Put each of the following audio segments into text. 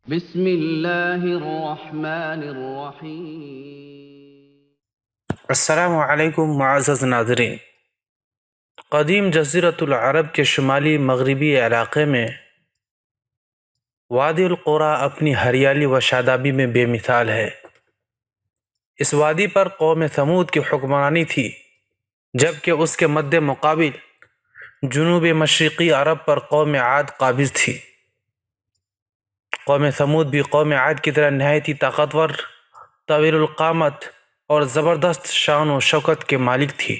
بسم اللہ الرحمن الرحیم۔ السلام علیکم معزز ناظرین۔ قدیم جزیرۃ العرب کے شمالی مغربی علاقے میں وادی القرا اپنی ہریالی و شادابی میں بے مثال ہے۔ اس وادی پر قوم ثمود کی حکمرانی تھی، جبکہ اس کے مد مقابل جنوب مشرقی عرب پر قوم عاد قابض تھی۔ قوم ثمود بھی قوم عاد کی طرح نہایت طاقتور، طویل القامت اور زبردست شان و شوکت کے مالک تھی،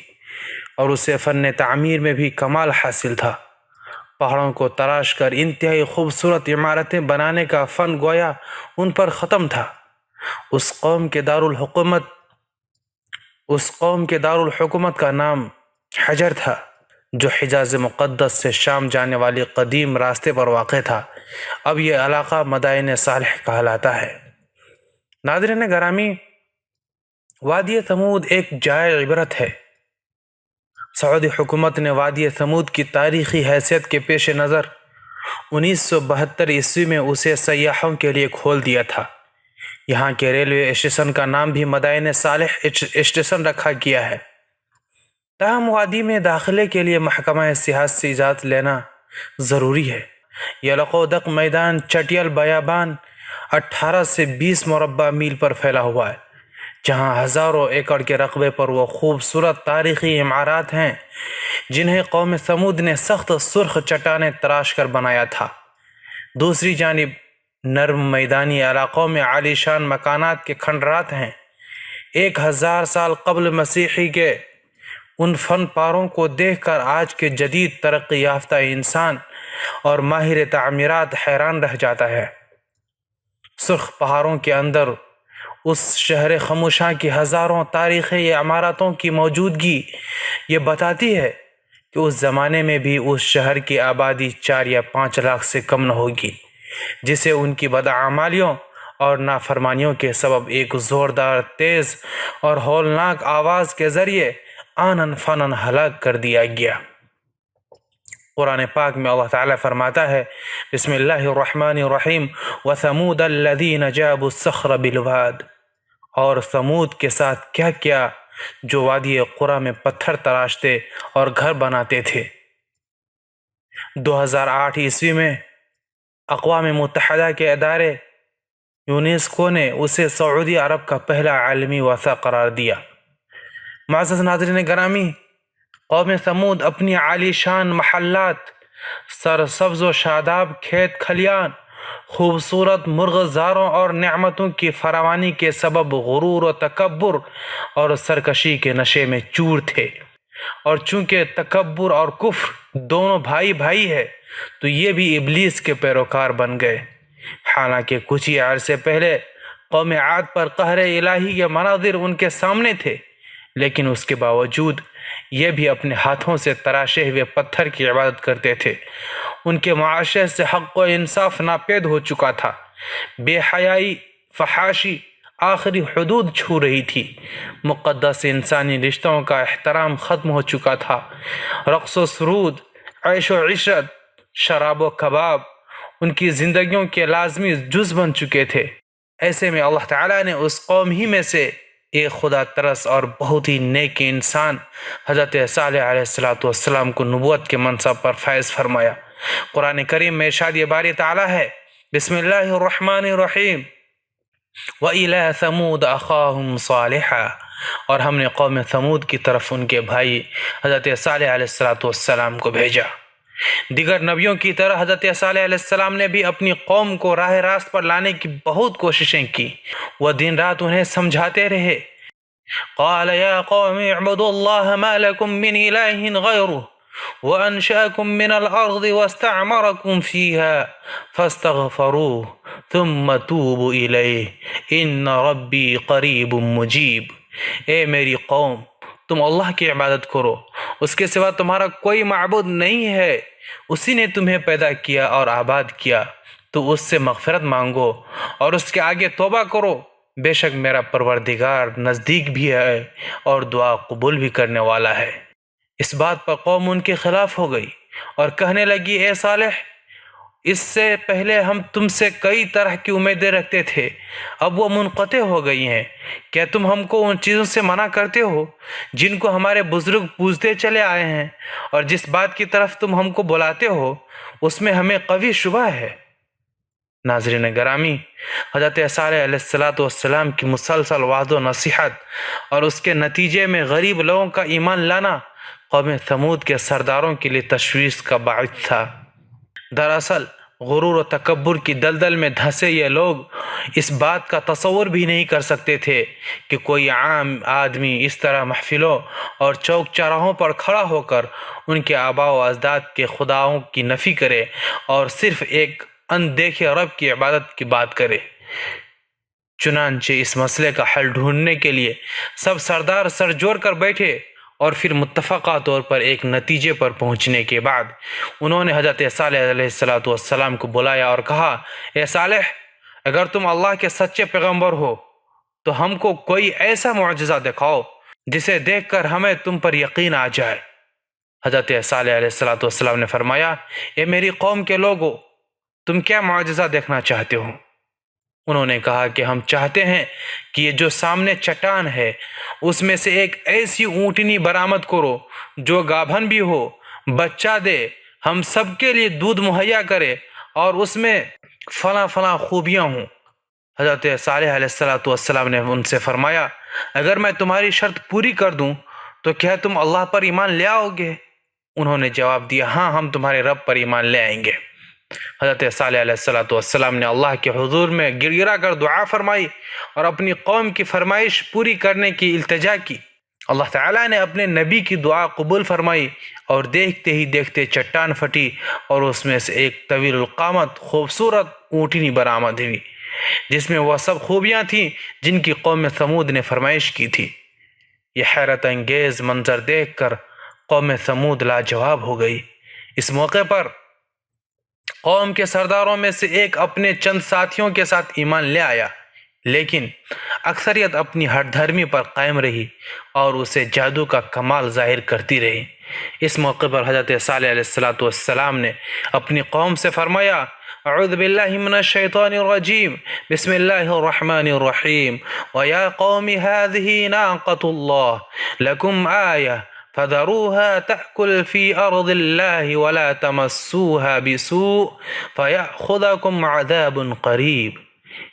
اور اسے فن تعمیر میں بھی کمال حاصل تھا۔ پہاڑوں کو تراش کر انتہائی خوبصورت عمارتیں بنانے کا فن گویا ان پر ختم تھا۔ اس قوم کے دارالحکومت کا نام حجر تھا، جو حجاز مقدس سے شام جانے والے قدیم راستے پر واقع تھا۔ اب یہ علاقہ مدائن صالح کہلاتا ہے۔ ناظرین گرامی، وادی ثمود ایک جائے عبرت ہے۔ سعودی حکومت نے وادی ثمود کی تاریخی حیثیت کے پیش نظر 1972 عیسوی میں اسے سیاحوں کے لیے کھول دیا تھا۔ یہاں کے ریلوے اسٹیشن کا نام بھی مدائن صالح اسٹیشن رکھا گیا ہے۔ تاہم وادی میں داخلے کے لیے محکمہ سیاحت سے اجازت لینا ضروری ہے۔ یہ لقودق میدان چٹیل بیابان 18 سے 20 مربع میل پر پھیلا ہوا ہے، جہاں ہزاروں ایکڑ کے رقبے پر وہ خوبصورت تاریخی عمارات ہیں جنہیں قوم ثمود نے سخت سرخ چٹانیں تراش کر بنایا تھا۔ دوسری جانب نرم میدانی علاقوں میں عالیشان مکانات کے کھنڈرات ہیں۔ 1000 سال قبل مسیحی کے ان فن پاروں کو دیکھ کر آج کے جدید ترقی یافتہ انسان اور ماہر تعمیرات حیران رہ جاتا ہے۔ سرخ پہاڑوں کے اندر اس شہر خموشاں کی ہزاروں تاریخی عمارتوں کی موجودگی یہ بتاتی ہے کہ اس زمانے میں بھی اس شہر کی آبادی 4 یا 5 لاکھ سے کم نہ ہوگی، جسے ان کی بدعمالیوں اور نافرمانیوں کے سبب ایک زوردار، تیز اور ہولناک آواز کے ذریعے آنن فانن ہلاک کر دیا گیا۔ قرآن پاک میں اللہ تعالیٰ فرماتا ہے، بسم اللہ الرحمن الرحیم، وَثَمُودَ الَّذِينَ جَابُوا الصَّخْرَ بِالْوَادِ، اور ثمود کے ساتھ کیا کیا جو وادی قرا میں پتھر تراشتے اور گھر بناتے تھے۔ 2008 عیسوی میں اقوام متحدہ کے ادارے یونیسکو نے اسے سعودی عرب کا پہلا عالمی ورثہ قرار دیا۔ معزز ناظرین گرامی، قوم ثمود اپنی عالی شان محلات، سرسبز و شاداب کھیت کھلیان، خوبصورت مرغزاروں اور نعمتوں کی فراوانی کے سبب غرور و تکبر اور سرکشی کے نشے میں چور تھے، اور چونکہ تکبر اور کفر دونوں بھائی بھائی ہے تو یہ بھی ابلیس کے پیروکار بن گئے۔ حالانکہ کچھ ہی عرصے پہلے قوم عاد پر قہر الہی کے مناظر ان کے سامنے تھے، لیکن اس کے باوجود یہ بھی اپنے ہاتھوں سے تراشے ہوئے پتھر کی عبادت کرتے تھے۔ ان کے معاشرے سے حق و انصاف ناپید ہو چکا تھا، بے حیائی، فحاشی آخری حدود چھو رہی تھی، مقدس انسانی رشتوں کا احترام ختم ہو چکا تھا، رقص و سرود، عیش و عشرت، شراب و کباب ان کی زندگیوں کے لازمی جز بن چکے تھے۔ ایسے میں اللہ تعالیٰ نے اس قوم ہی میں سے ایک خدا ترس اور بہت ہی نیک انسان حضرت صالح علیہ السلام کو نبوت کے منصب پر فائز فرمایا۔ قرآن کریم میں ارشاد باری تعالیٰ ہے، بسم اللہ الرحمن الرحیم، وَإِلَىٰ ثَمُودَ أَخَاهُمْ صَالِحًا، اور ہم نے قوم ثمود کی طرف ان کے بھائی حضرت صالح علیہ السلام کو بھیجا۔ دیگر نبیوں کی طرح حضرت صالح علیہ السلام نے بھی اپنی قوم کو راہ راست پر لانے کی بہت کوششیں کی۔ وہ دن رات انہیں سمجھاتے رہے۔ قال یا قوم اعبدوا اللہ ما لکم من الہ غیرہ وانشأکم من الارض واستعمرکم فیہا فاستغفروہ ثم توبوا الیہ ان ربی قریب مجیب۔ اے میری قوم، تم اللہ کی عبادت کرو، اس کے سوا تمہارا کوئی معبود نہیں ہے، اسی نے تمہیں پیدا کیا اور آباد کیا، تو اس سے مغفرت مانگو اور اس کے آگے توبہ کرو، بے شک میرا پروردگار نزدیک بھی ہے اور دعا قبول بھی کرنے والا ہے۔ اس بات پر قوم ان کے خلاف ہو گئی اور کہنے لگی، اے صالح، اس سے پہلے ہم تم سے کئی طرح کی امیدیں رکھتے تھے، اب وہ منقطع ہو گئی ہیں۔ کیا تم ہم کو ان چیزوں سے منع کرتے ہو جن کو ہمارے بزرگ پوجتے چلے آئے ہیں، اور جس بات کی طرف تم ہم کو بلاتے ہو اس میں ہمیں قوی شبہ ہے۔ ناظرین گرامی، حضرت صالح علیہ السلام کی مسلسل وعظ و نصیحت اور اس کے نتیجے میں غریب لوگوں کا ایمان لانا قوم ثمود کے سرداروں کے لیے تشویش کا باعث تھا۔ دراصل غرور و تکبر کی دلدل میں دھنسے یہ لوگ اس بات کا تصور بھی نہیں کر سکتے تھے کہ کوئی عام آدمی اس طرح محفلوں اور چوک چوراہوں پر کھڑا ہو کر ان کے آباء و اجداد کے خداؤں کی نفی کرے اور صرف ایک اندیکھے رب کی عبادت کی بات کرے۔ چنانچہ اس مسئلے کا حل ڈھونڈنے کے لیے سب سردار سر جوڑ کر بیٹھے، اور پھر متفقہ طور پر ایک نتیجے پر پہنچنے کے بعد انہوں نے حضرت صالح علیہ السلام کو بلایا اور کہا، اے صالح، اگر تم اللہ کے سچے پیغمبر ہو تو ہم کو کوئی ایسا معجزہ دکھاؤ جسے دیکھ کر ہمیں تم پر یقین آ جائے۔ حضرت صالح علیہ السلام نے فرمایا، اے میری قوم کے لوگو، تم کیا معجزہ دیکھنا چاہتے ہو؟ انہوں نے کہا کہ ہم چاہتے ہیں کہ یہ جو سامنے چٹان ہے اس میں سے ایک ایسی اونٹنی برآمد کرو جو گابھن بھی ہو، بچہ دے، ہم سب کے لیے دودھ مہیا کرے اور اس میں فلاں فلاں خوبیاں ہوں۔ حضرت صالح علیہ السلام نے ان سے فرمایا، اگر میں تمہاری شرط پوری کر دوں تو کیا تم اللہ پر ایمان لے آؤ گے؟ انہوں نے جواب دیا، ہاں، ہم تمہارے رب پر ایمان لے آئیں گے۔ حضرت صالح علیہ السلام نے اللہ کے حضور میں گر گرا کر دعا فرمائی اور اپنی قوم کی فرمائش پوری کرنے کی التجا کی۔ اللہ تعالیٰ نے اپنے نبی کی دعا قبول فرمائی اور دیکھتے ہی دیکھتے چٹان پھٹی اور اس میں سے ایک طویل القامت خوبصورت اونٹنی برآمد ہوئی جس میں وہ سب خوبیاں تھیں جن کی قوم ثمود نے فرمائش کی تھی۔ یہ حیرت انگیز منظر دیکھ کر قوم ثمود لاجواب ہو گئی۔ اس موقع پر قوم کے سرداروں میں سے ایک اپنے چند ساتھیوں کے ساتھ ایمان لے آیا، لیکن اکثریت اپنی ہٹ دھرمی پر قائم رہی اور اسے جادو کا کمال ظاہر کرتی رہی۔ اس موقع پر حضرت صالح علیہ السلام نے اپنی قوم سے فرمایا، اعوذ باللہ من الشیطان الرجیم، بسم اللہ الرحمن الرحیم، وَيَا قَوْمِ هَذِهِ نَاقَةُ اللَّهِ لَكُمْ آیَةٌ فَذَرُوهَا تَأْكُلْ فِي أَرْضِ اللَّهِ وَلَا تَمَسُّوهَا بِسُوءٍ فَيَأْخُذَكُمْ عَذَابٌ قَرِيبٌ۔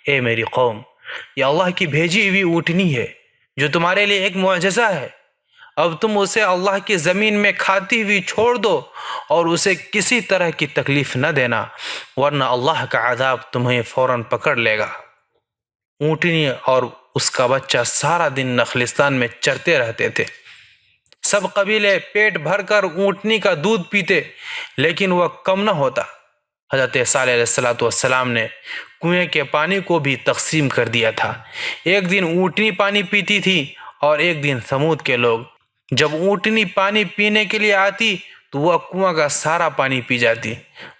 اے میری قوم، یہ اللہ کی بھیجی ہوئی اونٹنی ہے جو تمہارے لیے ایک معجزہ ہے۔ اب تم اسے اللہ کی زمین میں کھاتی ہوئی چھوڑ دو اور اسے کسی طرح کی تکلیف نہ دینا، ورنہ اللہ کا عذاب تمہیں فوراً پکڑ لے گا۔ اونٹنی اور اس کا بچہ سارا دن نخلستان میں چرتے رہتے تھے۔ سب قبیلے پیٹ بھر کر اونٹنی کا دودھ پیتے، لیکن وہ کم نہ ہوتا۔ حضرت صالح علیہ السلام نے کنویں کے پانی کو بھی تقسیم کر دیا تھا۔ ایک دن اونٹنی پانی پیتی تھی اور ایک دن ثمود کے لوگ۔ جب اونٹنی پانی پینے کے لیے آتی تو وہ کنواں کا سارا پانی پی جاتی۔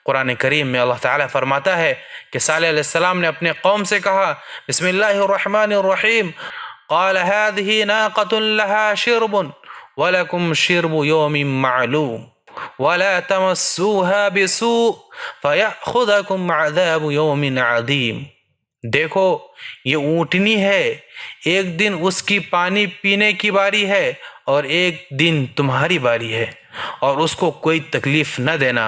قرآن کریم میں اللہ تعالیٰ فرماتا ہے کہ صالح علیہ السلام نے اپنے قوم سے کہا، بسم اللہ الرحمن الرحیم، قال هذه ناقة لها شرب وَلَكُمْ شِرْبُ يَوْمٍ مَّعْلُومٍ وَلَا تَمَسُّوهَا بِسُوءٍ فَيَأْخُذَكُمْ عَذَابُ يَوْمٍ عَظِيمٍ۔ دیکھو، یہ اونٹنی ہے، ایک دن اس کی پانی پینے کی باری ہے اور ایک دن تمہاری باری ہے، اور اس کو کوئی تکلیف نہ دینا،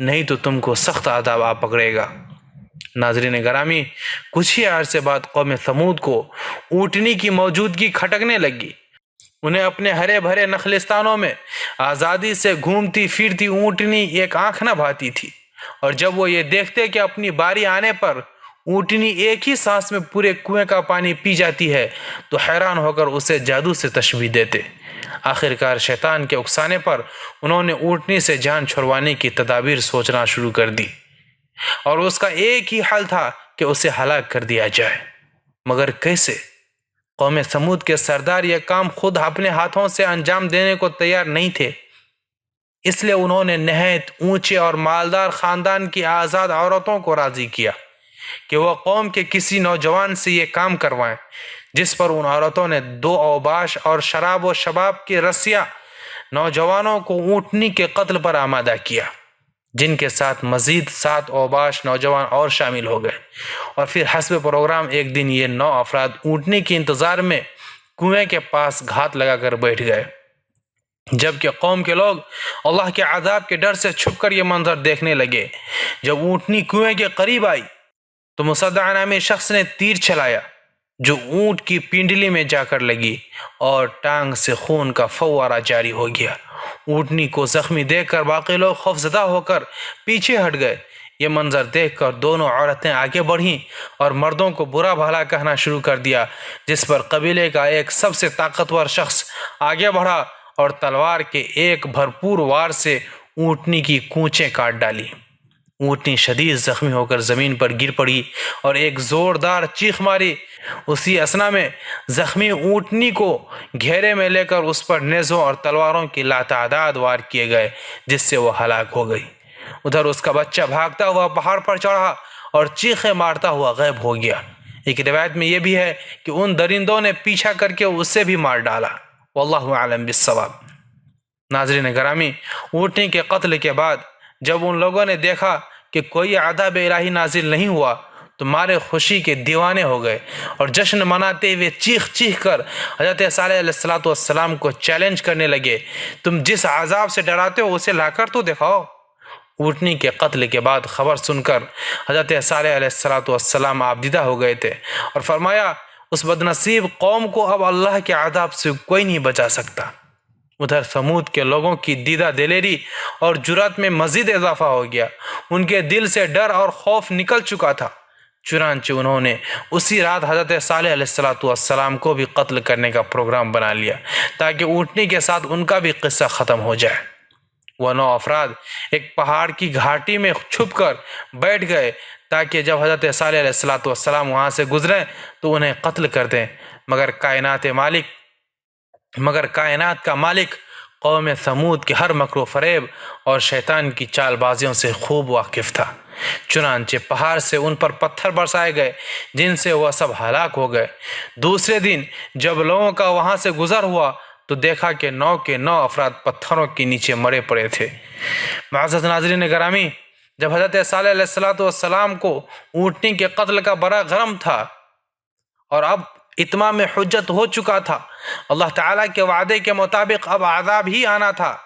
نہیں تو تم کو سخت عذاب آ پکڑے گا۔ ناظرین گرامی، کچھ ہی عرصے بعد قوم ثمود کو اونٹنی کی موجودگی کھٹکنے لگی۔ انہیں اپنے ہرے بھرے نخلستانوں میں آزادی سے گھومتی پھرتی اونٹنی ایک آنکھ نہ بھاتی تھی، اور جب وہ یہ دیکھتے کہ اپنی باری آنے پر اونٹنی ایک ہی سانس میں پورے کنویں کا پانی پی جاتی ہے تو حیران ہو کر اسے جادو سے تشبیہ دیتے۔ آخرکار شیطان کے اکسانے پر انہوں نے اونٹنی سے جان چھڑوانے کی تدابیر سوچنا شروع کر دی، اور اس کا ایک ہی حل تھا کہ اسے ہلاک کر دیا جائے۔ مگر کیسے؟ قوم ثمود کے سردار یہ کام خود اپنے ہاتھوں سے انجام دینے کو تیار نہیں تھے، اس لیے انہوں نے نہایت اونچے اور مالدار خاندان کی آزاد عورتوں کو راضی کیا کہ وہ قوم کے کسی نوجوان سے یہ کام کروائیں، جس پر ان عورتوں نے 2 اوباش اور شراب و شباب کی رسیاں نوجوانوں کو اونٹنی کے قتل پر آمادہ کیا۔ جن کے ساتھ مزید 7 اوباش نوجوان اور شامل ہو گئے، اور پھر حسب پروگرام ایک دن یہ 9 افراد اونٹنی کے انتظار میں کنویں کے پاس گھات لگا کر بیٹھ گئے، جبکہ قوم کے لوگ اللہ کے عذاب کے ڈر سے چھپ کر یہ منظر دیکھنے لگے۔ جب اونٹنی کنویں کے قریب آئی تو مصدع نامی شخص نے تیر چلایا جو اونٹ کی پنڈلی میں جا کر لگی اور ٹانگ سے خون کا فوارہ جاری ہو گیا۔ اونٹنی کو زخمی دیکھ کر باقی لوگ خوفزدہ ہو کر پیچھے ہٹ گئے۔ یہ منظر دیکھ کر دونوں عورتیں آگے بڑھیں اور مردوں کو برا بھلا کہنا شروع کر دیا، جس پر قبیلے کا ایک سب سے طاقتور شخص آگے بڑھا اور تلوار کے ایک بھرپور وار سے اونٹنی کی کونچیں کاٹ ڈالی۔ اونٹنی شدید زخمی ہو کر زمین پر گر پڑی اور ایک زوردار چیخ ماری۔ اسی اثنا میں زخمی اونٹنی کو گھیرے میں لے کر اس پر نیزوں اور تلواروں کی لاتعداد وار کیے گئے، جس سے وہ ہلاک ہو گئی۔ ادھر اس کا بچہ بھاگتا ہوا پہاڑ پر چڑھا اور چیخیں مارتا ہوا غائب ہو گیا۔ ایک روایت میں یہ بھی ہے کہ ان درندوں نے پیچھا کر کے اسے بھی مار ڈالا۔ واللہ اعلم بالصواب۔ ناظرین گرامی، اونٹنی کے قتل کے بعد جب ان لوگوں نے دیکھا کہ کوئی عذاب الہی نازل نہیں ہوا تو مارے خوشی کے دیوانے ہو گئے اور جشن مناتے ہوئے چیخ چیخ کر حضرت صالح علیہ السلام کو چیلنج کرنے لگے، تم جس عذاب سے ڈراتے ہو اسے لا کر تو دکھاؤ۔ اونٹنی کے قتل کے بعد خبر سن کر حضرت صالح علیہ السلام آبدیدہ ہو گئے تھے اور فرمایا اس بدنصیب قوم کو اب اللہ کے عذاب سے کوئی نہیں بچا سکتا۔ ادھر ثمود کے لوگوں کی دیدہ دلیری اور جرأت میں مزید اضافہ ہو گیا۔ ان کے دل سے ڈر اور خوف نکل چکا تھا، چنانچہ انہوں نے اسی رات حضرت صالح علیہ السلام کو بھی قتل کرنے کا پروگرام بنا لیا تاکہ اونٹنی کے ساتھ ان کا بھی قصہ ختم ہو جائے۔ وہ 9 افراد ایک پہاڑ کی گھاٹی میں چھپ کر بیٹھ گئے تاکہ جب حضرت صالح علیہ السلام وہاں سے گزریں تو انہیں قتل کر دیں، مگر کائنات کا مالک قوم ثمود کے ہر مکر و فریب اور شیطان کی چال بازیوں سے خوب واقف تھا۔ چنانچہ پہاڑ سے ان پر پتھر برسائے گئے جن سے وہ سب ہلاک ہو گئے۔ دوسرے دن جب لوگوں کا وہاں سے گزر ہوا تو دیکھا کہ 9 کے 9 افراد پتھروں کے نیچے مرے پڑے تھے۔ معزز ناظرین گرامی، جب حضرت صالح علیہ السلام کو اونٹنی کے قتل کا بڑا غم تھا اور اب اتمام حجت ہو چکا تھا، اللہ تعالیٰ کے وعدے کے مطابق اب عذاب ہی آنا تھا،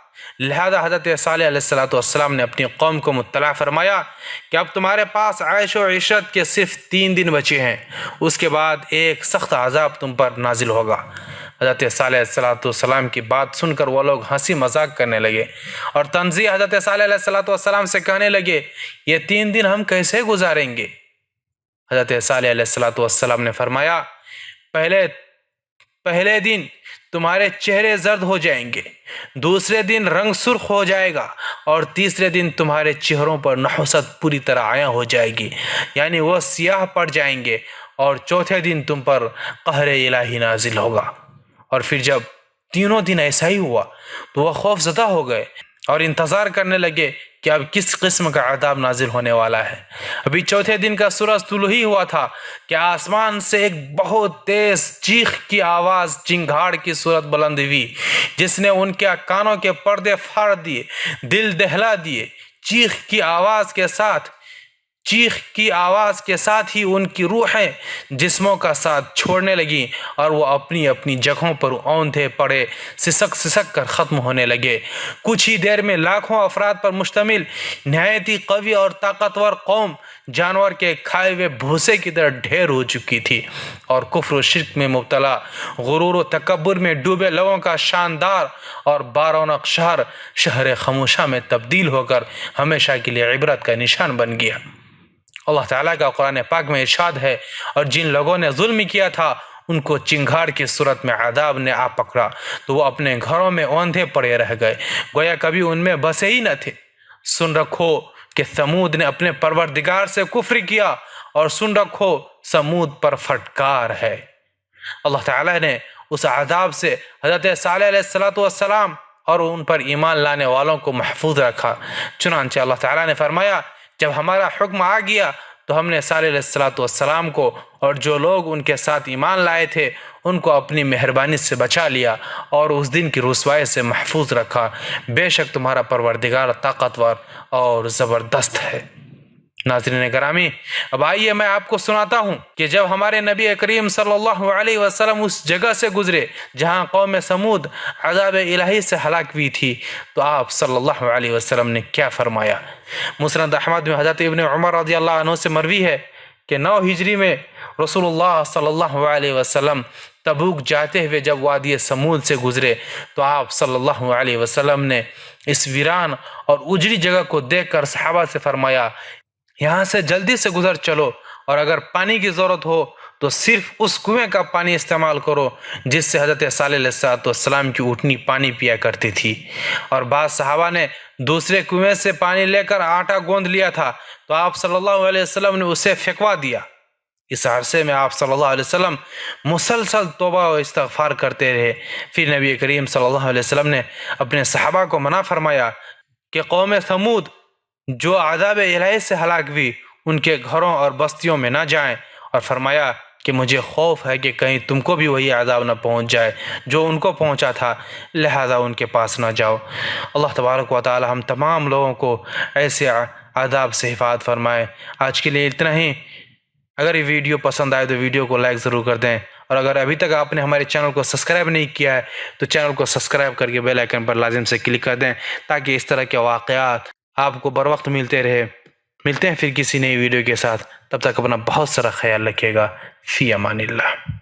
لہذا حضرت صالح علیہ السلام نے اپنی قوم کو مطلع فرمایا کہ اب تمہارے پاس عیش و عشرت کے صرف 3 دن بچے ہیں، اس کے بعد ایک سخت عذاب تم پر نازل ہوگا۔ حضرت صالح علیہ السلام کی بات سن کر وہ لوگ ہنسی مذاق کرنے لگے اور تنزیہ حضرت صالح علیہ السلام سے کہنے لگے، یہ 3 دن ہم کیسے گزاریں گے؟ حضرت صالح علیہ السلام نے فرمایا، پہلے دن تمہارے چہرے زرد ہو جائیں گے، دوسرے دن رنگ سرخ ہو جائے گا اور تیسرے دن تمہارے چہروں پر نحوست پوری طرح عیاں ہو جائے گی، یعنی وہ سیاہ پڑ جائیں گے، اور چوتھے دن تم پر قہر الہی نازل ہوگا۔ اور پھر جب تینوں دن ایسا ہی ہوا تو وہ خوف زدہ ہو گئے اور انتظار کرنے لگے کہ اب کس قسم کا عذاب نازل ہونے والا ہے۔ ابھی چوتھے دن کا سورج طلوع ہی ہوا تھا کہ آسمان سے ایک بہت تیز چیخ کی آواز چنگھاڑ کی صورت بلند ہوئی، جس نے ان کے کانوں کے پردے پھاڑ دیے، دل دہلا دیے۔ چیخ کی آواز کے ساتھ ہی ان کی روحیں جسموں کا ساتھ چھوڑنے لگیں اور وہ اپنی اپنی جگہوں پر اوندھے پڑے سسک کر ختم ہونے لگے۔ کچھ ہی دیر میں لاکھوں افراد پر مشتمل نہایت ہی قوی اور طاقتور قوم جانور کے کھائے ہوئے بھوسے کی طرح ڈھیر ہو چکی تھی، اور کفر و شرک میں مبتلا، غرور و تکبر میں ڈوبے لوگوں کا شاندار اور بارونق شہر خموشہ میں تبدیل ہو کر ہمیشہ کے لیے عبرت کا نشان بن گیا۔ اللہ تعالیٰ کا قرآن پاک میں ارشاد ہے، اور جن لوگوں نے ظلم کیا تھا ان کو چنگھاڑ کی صورت میں عذاب نے آ پکڑا تو وہ اپنے گھروں میں اوندھے پڑے رہ گئے، گویا کبھی ان میں بسے ہی نہ تھے۔ سن رکھو کہ ثمود نے اپنے پروردگار سے کفر کیا، اور سن رکھو ثمود پر پھٹکار ہے۔ اللہ تعالیٰ نے اس عذاب سے حضرت صالح علیہ السلام اور ان پر ایمان لانے والوں کو محفوظ رکھا۔ چنانچہ اللہ تعالیٰ نے فرمایا، جب ہمارا حکم آ گیا تو ہم نے صالح علیہ السلام کو اور جو لوگ ان کے ساتھ ایمان لائے تھے ان کو اپنی مہربانی سے بچا لیا اور اس دن کی رسوائی سے محفوظ رکھا۔ بے شک تمہارا پروردگار طاقتور اور زبردست ہے۔ ناظرین گرامی، اب آئیے میں آپ کو سناتا ہوں کہ جب ہمارے نبی کریم صلی اللہ علیہ وسلم اس جگہ سے گزرے جہاں قوم سمود عذاب الہی سے ہلاک ہوئی تھی تو آپ صلی اللہ علیہ وسلم نے کیا فرمایا۔ مسند احمد میں حضرت ابن عمر رضی اللہ عنہ سے مروی ہے کہ 9 ہجری میں رسول اللہ صلی اللہ علیہ وسلم تبوک جاتے ہوئے جب وادی سمود سے گزرے تو آپ صلی اللہ علیہ وسلم نے اس ویران اور اجڑی جگہ کو دیکھ کر صحابہ سے فرمایا، یہاں سے جلدی سے گزر چلو، اور اگر پانی کی ضرورت ہو تو صرف اس کنویں کا پانی استعمال کرو جس سے حضرت صالح علیہ السلام کی اونٹنی پانی پیا کرتی تھی۔ اور بعض صحابہ نے دوسرے کنویں سے پانی لے کر آٹا گوندھ لیا تھا تو آپ صلی اللہ علیہ وسلم نے اسے پھینکوا دیا۔ اس عرصے میں آپ صلی اللہ علیہ وسلم مسلسل توبہ و استغفار کرتے رہے۔ پھر نبی کریم صلی اللہ علیہ وسلم نے اپنے صحابہ کو منع فرمایا کہ قوم ثمود جو عذاب الہی سے ہلاک ہوئی ان کے گھروں اور بستیوں میں نہ جائیں، اور فرمایا کہ مجھے خوف ہے کہ کہیں تم کو بھی وہی عذاب نہ پہنچ جائے جو ان کو پہنچا تھا، لہذا ان کے پاس نہ جاؤ۔ اللہ تبارک و تعالی ہم تمام لوگوں کو ایسے عذاب سے حفاظت فرمائے۔ آج کے لیے اتنا ہی۔ اگر یہ ویڈیو پسند آئے تو ویڈیو کو لائک ضرور کر دیں، اور اگر ابھی تک آپ نے ہمارے چینل کو سبسکرائب نہیں کیا ہے تو چینل کو سبسکرائب کر کے بیل آئیکن پر لازم سے کلک کر دیں تاکہ اس طرح کے واقعات آپ کو بر وقت ملتے رہے۔ ملتے ہیں پھر کسی نئی ویڈیو کے ساتھ، تب تک اپنا بہت سارا خیال رکھیے گا۔ فی امان اللہ۔